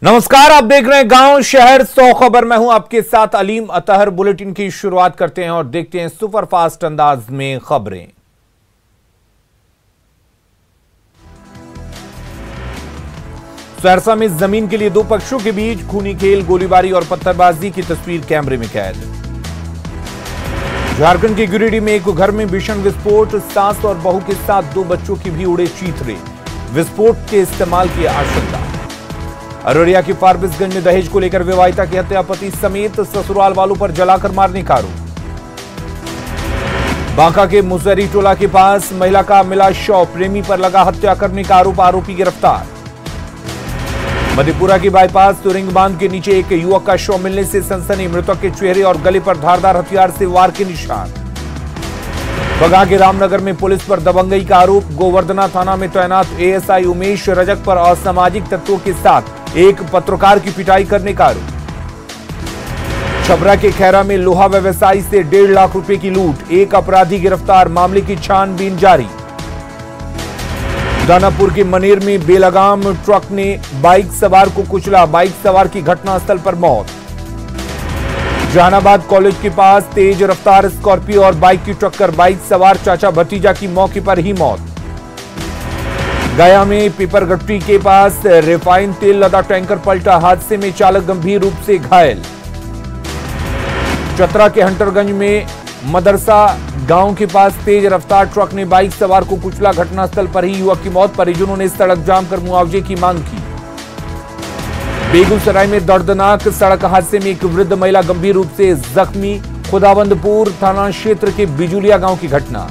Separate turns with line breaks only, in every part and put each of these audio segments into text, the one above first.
नमस्कार, आप देख रहे हैं गांव शहर 100 खबर। मैं हूं आपके साथ अलीम अतहर। बुलेटिन की शुरुआत करते हैं और देखते हैं सुपरफास्ट अंदाज में खबरें। सहरसा में जमीन के लिए दो पक्षों के बीच खूनी खेल, गोलीबारी और पत्थरबाजी की तस्वीर कैमरे में कैद। झारखंड के गिरिडीह में एक घर में भीषण विस्फोट, सास और बहू के साथ दो बच्चों की भी उड़े चीथड़े, विस्फोट के इस्तेमाल की आशंका। अररिया के फारबिसगंज में दहेज को लेकर विवाहिता की हत्या, पति समेत ससुराल वालों पर जलाकर मारने का आरोप। बांका के मुसहरी टोला के पास महिला का मिला शव, प्रेमी पर लगा हत्या करने का आरोप, आरोपी गिरफ्तार। मधेपुरा के बाईपास तुरिंग बांध के नीचे एक युवक का शव मिलने से सनसनी, मृतक के चेहरे और गले पर धारदार हथियार से वार के निशान। बगहा के रामनगर में पुलिस पर दबंगई का आरोप, गोवर्धना थाना में तैनात एएसआई उमेश रजक पर असामाजिक तत्वों के साथ एक पत्रकार की पिटाई करने का आरोप। छपरा के खैरा में लोहा व्यवसायी से 1.5 लाख रुपए की लूट, एक अपराधी गिरफ्तार, मामले की छानबीन जारी। दानापुर के मनेर में बेलगाम ट्रक ने बाइक सवार को कुचला, बाइक सवार की घटनास्थल पर मौत। जहानाबाद कॉलेज के पास तेज रफ्तार स्कॉर्पियो और बाइक की टक्कर, बाइक सवार चाचा भतीजा की मौके पर ही मौत। गया में पीपरगट्टी के पास रिफाइन तेल लदा टैंकर पलटा, हादसे में चालक गंभीर रूप से घायल। चतरा के हंटरगंज में मदरसा गांव के पास तेज रफ्तार ट्रक ने बाइक सवार को कुचला, घटनास्थल पर ही युवक की मौत, परिजनों ने सड़क जाम कर मुआवजे की मांग की। बेगूसराय में दर्दनाक सड़क हादसे में एक वृद्ध महिला गंभीर रूप से जख्मी, खुदाबंदपुर थाना क्षेत्र के बिजुलिया गांव की घटना।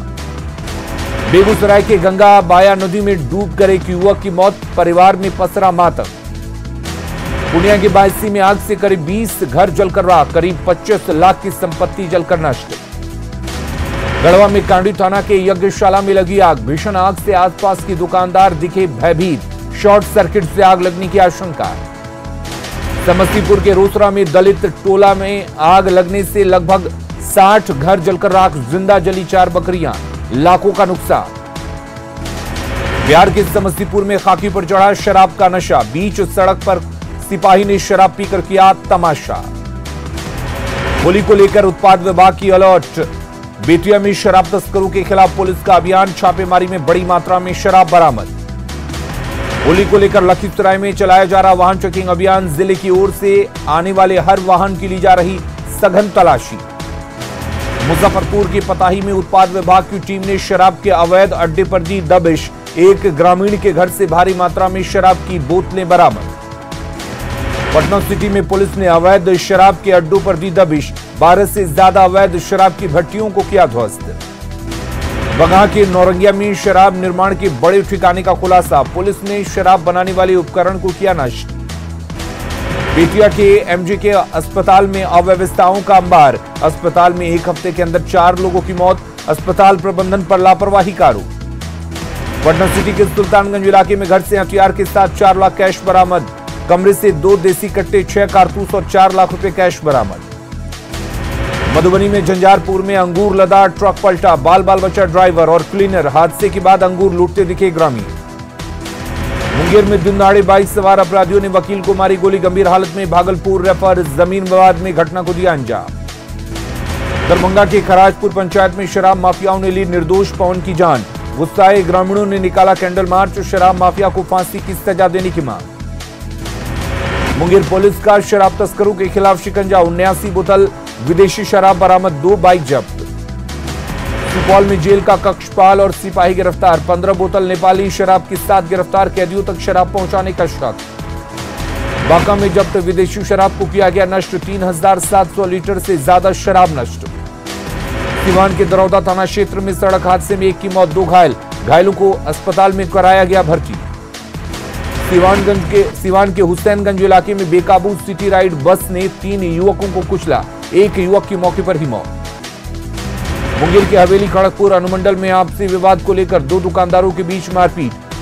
बेगूसराय के गंगा बाया नदी में डूबकर एक युवक की मौत, परिवार में पसरा मातम। पूर्णिया के बायसी में आग से करीब 20 घर जलकर राख, करीब 25 लाख की संपत्ति जलकर नष्ट। गढ़वा में कांडी थाना के यज्ञशाला में लगी आग, भीषण आग से आसपास की दुकानदार दिखे भयभीत, शॉर्ट सर्किट से आग लगने की आशंका। समस्तीपुर के रोसड़ा में दलित टोला में आग लगने से लगभग 60 घर जलकर राख, जिंदा जली 4 बकरियां, लाखों का नुकसान। बिहार के समस्तीपुर में खाकी पर चढ़ा शराब का नशा, बीच सड़क पर सिपाही ने शराब पीकर किया तमाशा। होली को लेकर उत्पाद विभाग की अलर्ट, बेतिया में शराब तस्करों के खिलाफ पुलिस का अभियान, छापेमारी में बड़ी मात्रा में शराब बरामद। होली को लेकर लखीसराय में चलाया जा रहा वाहन चेकिंग अभियान, जिले की ओर से आने वाले हर वाहन की ली जा रही सघन तलाशी। मुजफ्फरपुर के पताही में उत्पाद विभाग की टीम ने शराब के अवैध अड्डे पर दी दबिश, एक ग्रामीण के घर से भारी मात्रा में शराब की बोतलें बरामद। पटना सिटी में पुलिस ने अवैध शराब के अड्डों पर दी दबिश, 12 से ज्यादा अवैध शराब की भट्टियों को किया ध्वस्त। बगहा के नौरंगिया में शराब निर्माण के बड़े ठिकाने का खुलासा, पुलिस ने शराब बनाने वाले उपकरण को किया नष्ट। बेतिया के एमजे अस्पताल में अव्यवस्थाओं का अंबार, अस्पताल में एक हफ्ते के अंदर 4 लोगों की मौत, अस्पताल प्रबंधन पर लापरवाही का आरोप। पटना सिटी के सुल्तानगंज इलाके में घर से हथियार के साथ 4 लाख कैश बरामद, कमरे से 2 देसी कट्टे, 6 कारतूस और 4 लाख रुपए कैश बरामद। मधुबनी में झंझारपुर में अंगूर लदा ट्रक पलटा, बाल बाल बचा ड्राइवर और क्लीनर, हादसे के बाद अंगूर लूटते दिखे ग्रामीण। मुंगेर में दिन दहाड़े बाइक सवार अपराधियों ने वकील को मारी गोली, गंभीर हालत में भागलपुर रेफर, जमीन विवाद में घटना को दिया अंजाम। दरभंगा के खराजपुर पंचायत में शराब माफियाओं ने ली निर्दोष पवन की जान, गुस्साए ग्रामीणों ने निकाला कैंडल मार्च, शराब माफिया को फांसी की सजा देने की मांग। मुंगेर पुलिस का शराब तस्करों के खिलाफ शिकंजा, 79 बोतल विदेशी शराब बरामद, 2 बाइक जब्त। सुपौल में जेल का कक्षपाल और सिपाही गिरफ्तार, 15 बोतल नेपाली शराब के साथ गिरफ्तार कैदियों तक शराब पहुंचाने का शक। बांका में जब्त विदेशी शराब को किया गया नष्ट, 3700 लीटर से ज्यादा शराब नष्ट। सिवान के दरौदा थाना क्षेत्र में सड़क हादसे में एक की मौत, 2 घायल, घायलों को अस्पताल में कराया गया भर्ती। सिवान के हुसैनगंज इलाके में बेकाबू सिटी राइड बस ने 3 युवकों को कुचला, एक युवक की मौके पर ही मौत। मुंगेर के हवेली खड़गपुर अनुमंडल में आपसी विवाद को लेकर 2 दुकानदारों के बीच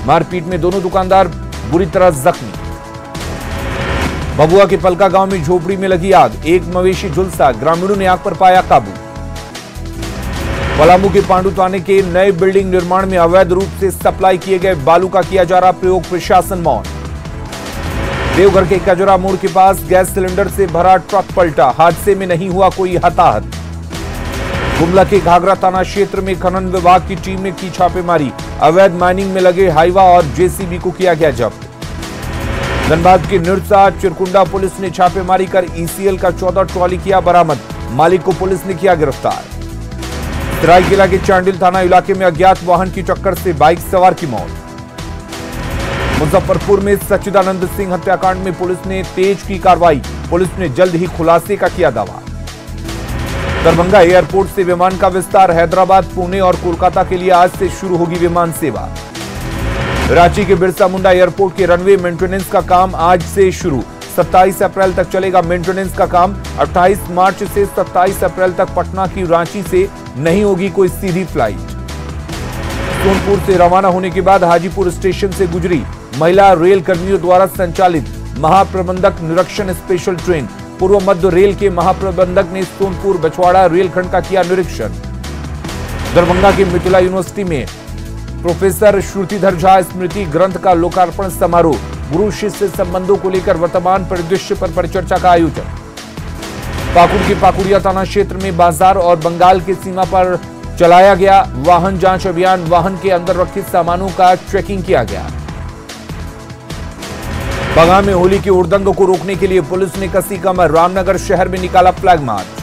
मारपीट में दोनों दुकानदार बुरी तरह जख्मी। भभुआ के पलका गांव में झोपड़ी में लगी आग, एक मवेशी झुलसा, ग्रामीणों ने आग पर पाया काबू। पलामू के पांडु थाने के नए बिल्डिंग निर्माण में अवैध रूप से सप्लाई किए गए बालू का किया जा रहा प्रयोग, प्रशासन मौन। देवघर के कजरा मोड़ के पास गैस सिलेंडर से भरा ट्रक पलटा, हादसे में नहीं हुआ कोई हताहत। गुमला के घाघरा थाना क्षेत्र में खनन विभाग की टीम ने की छापेमारी, अवैध माइनिंग में लगे हाइवा और जेसीबी को किया गया जब्त। धनबाद के निरसा चिरकुंडा पुलिस ने छापेमारी कर ईसीएल का 14 ट्रॉली किया बरामद, मालिक को पुलिस ने किया गिरफ्तार। सरायकेला के चांडिल थाना इलाके में अज्ञात वाहन की टक्कर से बाइक सवार की मौत। मुजफ्फरपुर में सच्चिदानंद सिंह हत्याकांड में पुलिस ने तेज की कार्रवाई, पुलिस ने जल्द ही खुलासे का किया दावा। दरभंगा एयरपोर्ट से विमान का विस्तार, हैदराबाद, पुणे और कोलकाता के लिए आज से शुरू होगी विमान सेवा। रांची के बिरसा मुंडा एयरपोर्ट के रनवे मेंटेनेंस का काम आज से शुरू, 27 अप्रैल तक चलेगा मेंटेनेंस का काम। 28 मार्च से 27 अप्रैल तक पटना की रांची से नहीं होगी कोई सीधी फ्लाइट। सोनपुर से रवाना होने के बाद हाजीपुर स्टेशन से गुजरी महिला रेल कर्मियों द्वारा संचालित महाप्रबंधक निरीक्षण स्पेशल ट्रेन। पूर्व मध्य रेल के महाप्रबंधक ने सोनपुर बछवाड़ा रेलखंड का किया निरीक्षण। दरभंगा के मिथिला यूनिवर्सिटी में प्रोफेसर श्रुतिधर झा स्मृति ग्रंथ का लोकार्पण समारोह, गुरु शिष्य संबंधों को लेकर वर्तमान परिदृश्य पर परिचर्चा का आयोजन। पाकुड़ के पाकुड़िया थाना क्षेत्र में बाजार और बंगाल की सीमा पर चलाया गया वाहन जांच अभियान, वाहन के अंदर रखे सामानों का चेकिंग किया गया। बगहा में होली के उड़दंग को रोकने के लिए पुलिस ने कसी कमर, रामनगर शहर में निकाला फ्लैग मार्च।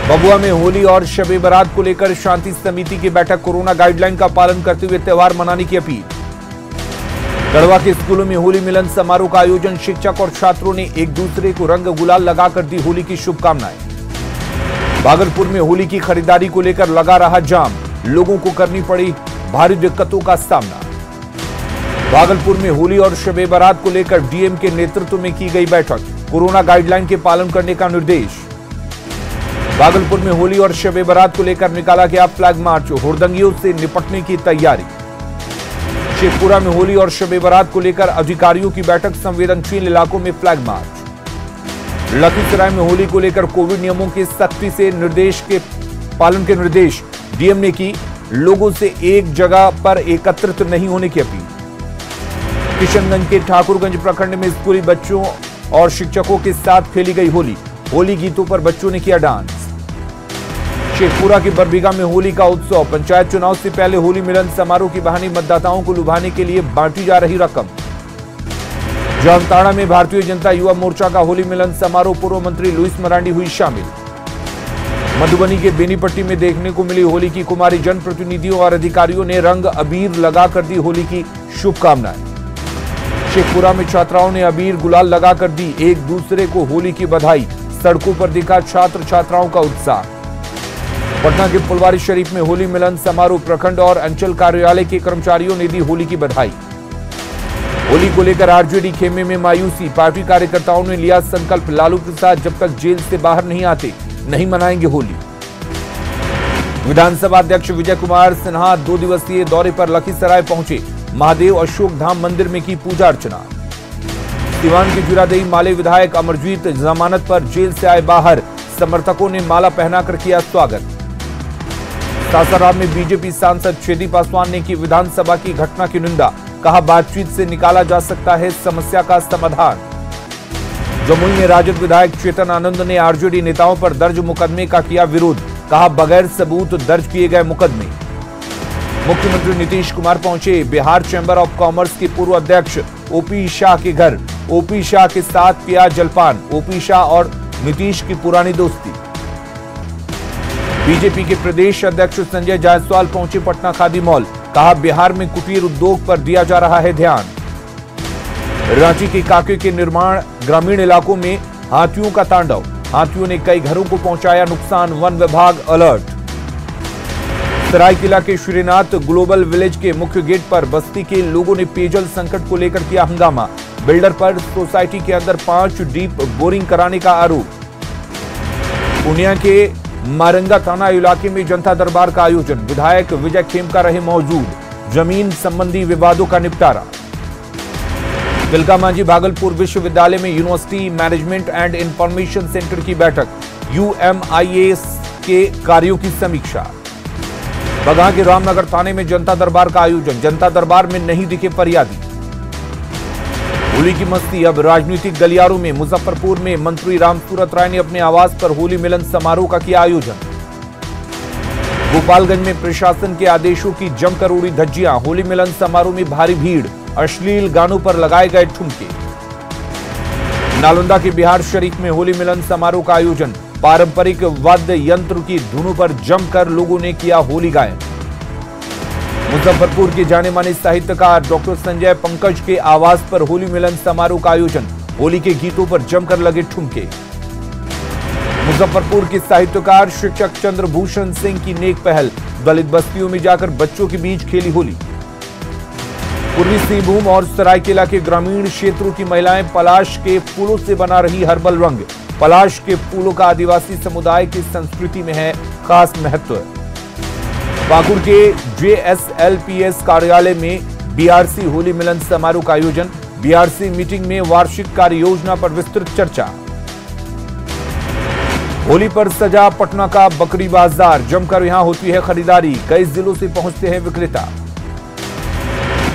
भभुआ में होली और शबे बारात को लेकर शांति समिति की बैठक, कोरोना गाइडलाइन का पालन करते हुए त्योहार मनाने की अपील। गढ़वा के स्कूलों में होली मिलन समारोह का आयोजन, शिक्षक और छात्रों ने एक दूसरे को रंग गुलाल लगाकर दी होली की शुभकामनाएं। भागलपुर में होली की खरीदारी को लेकर लगा रहा जाम, लोगों को करनी पड़ी भारी दिक्कतों का सामना। भागलपुर में होली और शबे बारात को लेकर डीएम के नेतृत्व में की गई बैठक, कोरोना गाइडलाइन के पालन करने का निर्देश। भागलपुर में होली और शबे बारात को लेकर निकाला गया फ्लैग मार्च, हुड़दंगियों से निपटने की तैयारी। शेखपुरा में होली और शबे बारात को लेकर अधिकारियों की बैठक, संवेदनशील इलाकों में फ्लैग मार्च। लखीसराय में होली को लेकर कोविड नियमों के सख्ती से निर्देश के पालन के निर्देश, डीएम ने की लोगों से एक जगह पर एकत्रित नहीं होने की अपील। किशनगंज के ठाकुरगंज प्रखंड में स्कूली बच्चों और शिक्षकों के साथ खेली गई होली, होली गीतों पर बच्चों ने किया डांस। शेखपुरा की बरबीघा में होली का उत्सव, पंचायत चुनाव से पहले होली मिलन समारोह की बहाने मतदाताओं को लुभाने के लिए बांटी जा रही रकम। जामताड़ा में भारतीय जनता युवा मोर्चा का होली मिलन समारोह, पूर्व मंत्री लुइस मरांडी हुई शामिल। मधुबनी के बेनीपट्टी में देखने को मिली होली की कुमारी, जनप्रतिनिधियों और अधिकारियों ने रंग अबीर लगाकर दी होली की शुभकामनाएं। शेखपुरा में छात्राओं ने अबीर गुलाल लगाकर दी एक दूसरे को होली की बधाई, सड़कों पर दिखा छात्र छात्राओं का उत्साह। पटना के फुलवारी शरीफ में होली मिलन समारोह, प्रखंड और अंचल कार्यालय के कर्मचारियों ने दी होली की बधाई। होली को लेकर आरजेडी खेमे में मायूसी, पार्टी कार्यकर्ताओं ने लिया संकल्प, लालू प्रसाद जब तक जेल से बाहर नहीं आते नहीं मनाएंगे होली। विधानसभा अध्यक्ष विजय कुमार सिन्हा 2 दिवसीय दौरे पर लखीसराय पहुंचे, महादेव अशोक धाम मंदिर में की पूजा अर्चना। सिवान के जुरादेई माले विधायक अमरजीत जमानत पर जेल से आए बाहर, समर्थकों ने माला पहनाकर किया स्वागत। सासाराम में बीजेपी सांसद छेदी पासवान ने की विधानसभा की घटना की निंदा, कहा बातचीत से निकाला जा सकता है समस्या का समाधान। जमुई में राजद विधायक चेतन आनंद ने आरजेडी नेताओं पर दर्ज मुकदमे का किया विरोध, कहा बगैर सबूत दर्ज किए गए मुकदमे। मुख्यमंत्री नीतीश कुमार पहुंचे बिहार चैंबर ऑफ कॉमर्स के पूर्व अध्यक्ष ओपी शाह के घर, ओपी शाह के साथ किया जलपान, ओपी शाह और नीतीश की पुरानी दोस्ती। बीजेपी के प्रदेश अध्यक्ष संजय जायसवाल पहुंचे पटना खादी मॉल, कहा बिहार में कुटीर उद्योग पर दिया जा रहा है ध्यान। रांची के काके के निर्माण, ग्रामीण इलाकों में हाथियों का तांडव, हाथियों ने कई घरों को पहुंचाया नुकसान, वन विभाग अलर्ट। सरायकेला के श्रीनाथ ग्लोबल विलेज के मुख्य गेट पर बस्ती के लोगों ने पेयजल संकट को लेकर किया हंगामा, बिल्डर पर सोसाइटी के अंदर 5 डीप बोरिंग कराने का आरोप। पूर्णिया के मारंगा थाना इलाके में जनता दरबार का आयोजन, विधायक विजय खेमका रहे मौजूद, जमीन संबंधी विवादों का निपटारा। तिलका मांझी भागलपुर विश्वविद्यालय में university management and information centre की बैठक, यूएमआईएस के कार्यों की समीक्षा। बगहा के रामनगर थाने में जनता दरबार का आयोजन, जनता दरबार में नहीं दिखे फरियादी। होली की मस्ती अब राजनीतिक गलियारों में। मुजफ्फरपुर में मंत्री रामसूरत राय ने अपने आवास पर होली मिलन समारोह का किया आयोजन। गोपालगंज में प्रशासन के आदेशों की जमकर उड़ी धज्जियां। होली मिलन समारोह में भारी भीड़, अश्लील गानों पर लगाए गए ठुमके। नालंदा के बिहार शरीफ में होली मिलन समारोह का आयोजन। पारंपरिक वाद्य यंत्र की धुनों पर जमकर लोगों ने किया होली गायन। मुजफ्फरपुर के जाने माने साहित्यकार डॉक्टर संजय पंकज के आवास पर होली मिलन समारोह का आयोजन। होली के गीतों पर जमकर लगे ठुमके। मुजफ्फरपुर के साहित्यकार शिक्षक चंद्रभूषण सिंह की नेक पहल, दलित बस्तियों में जाकर बच्चों के बीच खेली होली। पूर्वी सिंहभूम और सरायकेला के ग्रामीण क्षेत्रों की महिलाएं पलाश के फूलों से बना रही हर्बल रंग। पलाश के फूलों का आदिवासी समुदाय की संस्कृति में है खास महत्व। पाकुड़ के JSLPS कार्यालय में BRC होली मिलन समारोह का आयोजन। BRC मीटिंग में वार्षिक कार्य योजना पर विस्तृत चर्चा। होली पर सजा पटना का बकरी बाजार, जमकर यहां होती है खरीदारी। कई जिलों से पहुंचते हैं विक्रेता।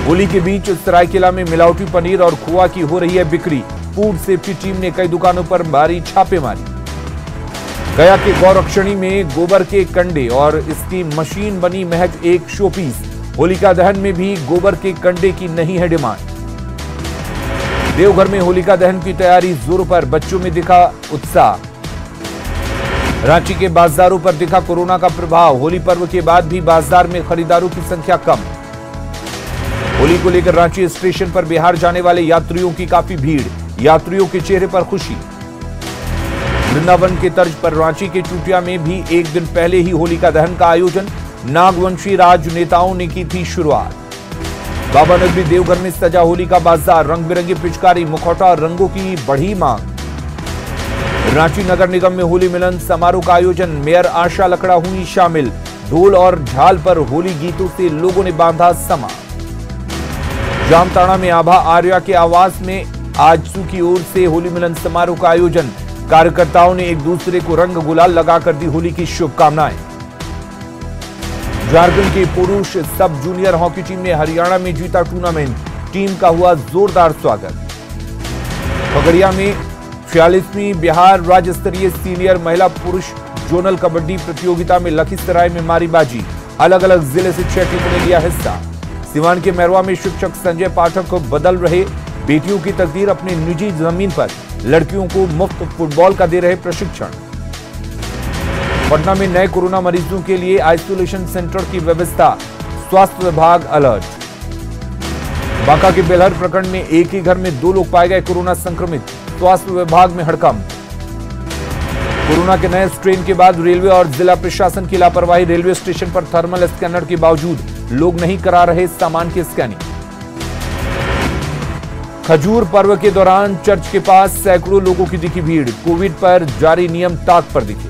होली के बीच सरायकेला में मिलावटी पनीर और खोआ की हो रही है बिक्री। फूड सेफ्टी टीम ने कई दुकानों पर मारी छापेमारी। गया के गौरक्षणी में गोबर के कंडे और इसकी मशीन बनी महज एक शोपीस। होलिका दहन में भी गोबर के कंडे की नहीं है डिमांड। देवघर में होलिका दहन की तैयारी जोरों पर, बच्चों में दिखा उत्साह। रांची के बाजारों पर दिखा कोरोना का प्रभाव। होली पर्व के बाद भी बाजार में खरीदारों की संख्या कम। होली को लेकर रांची स्टेशन पर बिहार जाने वाले यात्रियों की काफी भीड़। यात्रियों के चेहरे पर खुशी। वृंदावन के तर्ज पर रांची के चूटिया में भी एक दिन पहले ही होलिका दहन का आयोजन। नागवंशी राजनेताओं ने की थी शुरुआत। बाबा नगरी देवघर में सजा होली का बाजार। रंग बिरंगी पिचकारी, मुखौटा और रंगों की बढ़ी मांग। रांची नगर निगम में होली मिलन समारोह का आयोजन। मेयर आशा लकड़ा हुई शामिल। ढोल और झाल पर होली गीतों से लोगों ने बांधा समा। जामताड़ा में आभा आर्या के आवास में आजसू की ओर से होली मिलन समारोह का आयोजन। कार्यकर्ताओं ने एक दूसरे को रंग गुलाल लगाकर दी होली की शुभकामनाएं। झारखंड की पुरुष सब जूनियर हॉकी टीम ने हरियाणा में जीता टूर्नामेंट। टीम का हुआ जोरदार स्वागत। खगड़िया में 46वीं बिहार राज्य स्तरीय सीनियर महिला पुरुष जोनल कबड्डी प्रतियोगिता में लखीसराय में मारी बाजी। अलग अलग जिले से 6 टीमों ने लिया हिस्सा। सिवान के मैरवा में शिक्षक संजय पाठक को बदल रहे बेटियों की तकदीर। अपनी निजी जमीन पर लड़कियों को मुफ्त फुटबॉल का दे रहे प्रशिक्षण। पटना में नए कोरोना मरीजों के लिए आइसोलेशन सेंटर की व्यवस्था। स्वास्थ्य विभाग अलर्ट। बांका के बेलहर प्रखंड में एक ही घर में 2 लोग पाए गए कोरोना संक्रमित। स्वास्थ्य विभाग में हड़कंप। कोरोना के नए स्ट्रेन के बाद रेलवे और जिला प्रशासन की लापरवाही। रेलवे स्टेशन पर थर्मल स्कैनर के बावजूद लोग नहीं करा रहे सामान की स्कैनिंग। खजूर पर्व के दौरान चर्च के पास सैकड़ों लोगों की दिखी भीड़। कोविड पर जारी नियम ताक पर दिखे।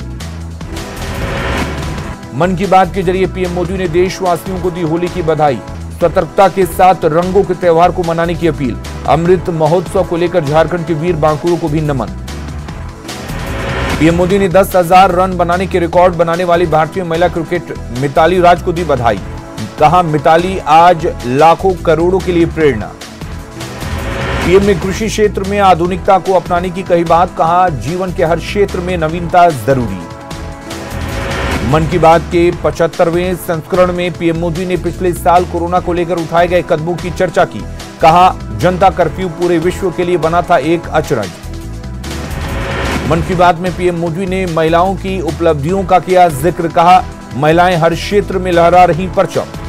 मन की बात के जरिए पीएम मोदी ने देशवासियों को दी होली की बधाई। सतर्कता के साथ रंगों के त्योहार को मनाने की अपील। अमृत महोत्सव को लेकर झारखंड के वीर बांकुरों को भी नमन। पीएम मोदी ने 10,000 रन बनाने के रिकॉर्ड बनाने वाली भारतीय महिला क्रिकेट मिताली राज को दी बधाई। कहा मिताली आज लाखों करोड़ों के लिए प्रेरणा। पीएम ने कृषि क्षेत्र में आधुनिकता को अपनाने की कही बात। कहा जीवन के हर क्षेत्र में नवीनता जरूरी। मन की बात के 75वें संस्करण में पीएम मोदी ने पिछले साल कोरोना को लेकर उठाए गए कदमों की चर्चा की। कहा जनता कर्फ्यू पूरे विश्व के लिए बना था एक अचरज। मन की बात में पीएम मोदी ने महिलाओं की उपलब्धियों का किया जिक्र। कहा महिलाएं हर क्षेत्र में लहरा रही परचम।